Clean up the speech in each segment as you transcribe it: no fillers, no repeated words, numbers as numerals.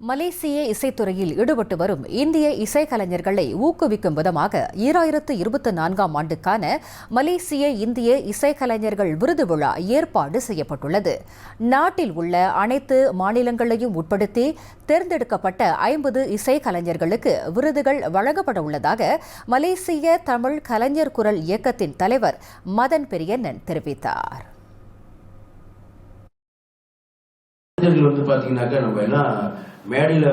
மலேசிய இசைத்துறையில் ஈடுபட்டு வரும் இந்திய இசைக்கலைஞர்களை ஊக்குவிக்கும் விதமாக 2024ஆம் ஆண்டுக்கான மலேசிய இந்திய இசைக்கலைஞர்கள் விருது விழா ஏற்பாடு செய்யப்பட்டுள்ளது. நாட்டில் உள்ள அனைத்து மாநிலங்களையும் உட்படுத்தி தேர்ந்தெடுக்கப்பட்ட 50 இசைக்கலைஞர்களுக்கு விருதுகள் வழங்கப்பட உள்ளதாக மலேசிய தமிழ் கலைஞர் குரல் இயக்கத்தின் தலைவர் மதன் பெரியண்ணன் தெரிவித்தார். மேடையில்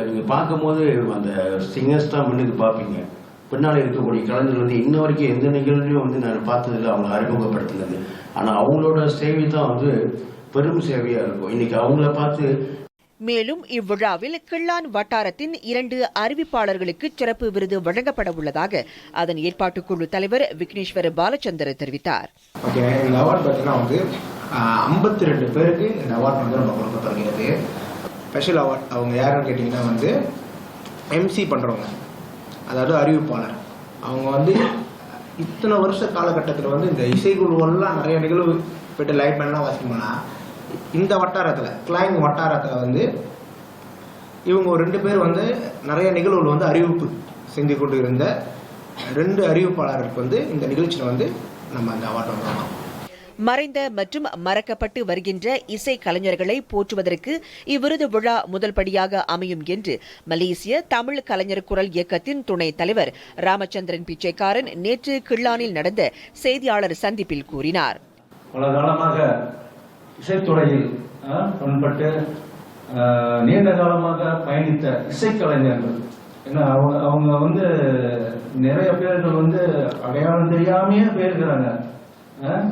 நீங்கள் பார்க்கும்போது அந்த சிங்கர்ஸ் தான் முன்னுக்கு பார்ப்பீங்க. பின்னால் இருக்கக்கூடிய கலைஞர்கள் இன்ன வரைக்கும் எந்த நிகழ்ச்சியும் நான் பார்த்ததில்லை அவங்க அறிமுகப்படுத்தினது. ஆனால் அவங்களோட சேவை தான் பெரும் சேவையாக இருக்கும். இன்னைக்கு அவங்கள பார்த்து மேலும் இவ்விழாவில் கிள்ளான் வட்டாரத்தின் 2 அறிவிப்பாளர்களுக்கு சிறப்பு விருது வழங்கப்பட உள்ளதாக அதன் ஏற்பாட்டுக்குழு தலைவர் விக்னேஸ்வர் பாலச்சந்தர் தெரிவித்தார். 52 பேருக்கு இந்த அவார்ட் நம்ம கொடுக்கப்படுகிறது. ஸ்பெஷல் அவார்ட் அவங்க யாருன்னு கேட்டிங்கன்னா எம்சி பண்ணுறவங்க, அதாவது அறிவிப்பாளர். அவங்க இத்தனை வருஷ காலகட்டத்தில் இந்த இசைக்குழுவெல்லாம் நிறைய நிகழ்வு போய்ட்டு லைவ் பண்ணலாம் வாசிக்கணும்னா இந்த வட்டாரத்தில் கிளாங் வட்டாரத்தில் இவங்க 2 பேர் நிறைய நிகழ்வுகள் அறிவிப்பு செஞ்சு கொண்டு இருந்த 2 அறிவிப்பாளருக்கு இந்த நிகழ்ச்சியில் நம்ம அந்த அவார்ட் வாங்கலாம். மறைந்த மற்றும் மறக்கப்பட்டு வருகின்ற இசை கலைஞர்களை போற்றுவதற்கு இவ்விருது விழா முதல் படியாக அமையும் என்று மலேசிய தமிழ் கலைஞர் குரல் இயக்கத்தின் துணைத் தலைவர் ராமச்சந்திரன் பிச்சைக்காரன் நேற்று கிள்ளானில் நடந்த செய்தியாளர் சந்திப்பில் கூறினார். பல காலமாக இசைத்துறையில் பண்பட்டு நீண்ட காலமாக பயணித்த இசைக்கலைஞர்கள், அவங்க நிறைய பேர்கள் அடையாளம் தெரியாமையே போயிருக்கிறாங்க.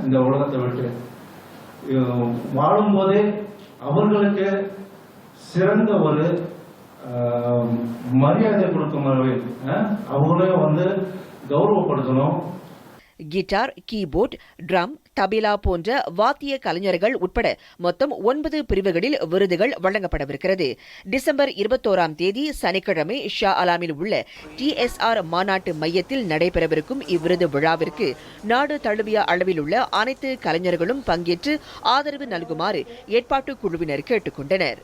இந்த உலகத்தை விட்டு வாழும் போதே அவர்களுக்கு சிறந்த ஒரு மரியாதை கொடுக்கும் அளவில் அவங்களையும் கௌரவப்படுத்தணும். கிட்டார், கீபோர்ட், ட்ரம், தபிலா போன்ற வாத்திய கலைஞர்கள் உட்பட மொத்தம் 9 பிரிவுகளில் விருதுகள் வழங்கப்படவிருக்கிறது. டிசம்பர் 21ஆம் தேதி சனிக்கிழமை ஷா அலாமில் உள்ள TSR மாநாட்டு மையத்தில் நடைபெறவிருக்கும் இவ்விருது விழாவிற்கு நாடு தழுவிய அளவில் உள்ள அனைத்து கலைஞர்களும் பங்கேற்று ஆதரவு நல்குமாறு ஏற்பாட்டு குழுவினர் கேட்டுக் கொண்டனர்.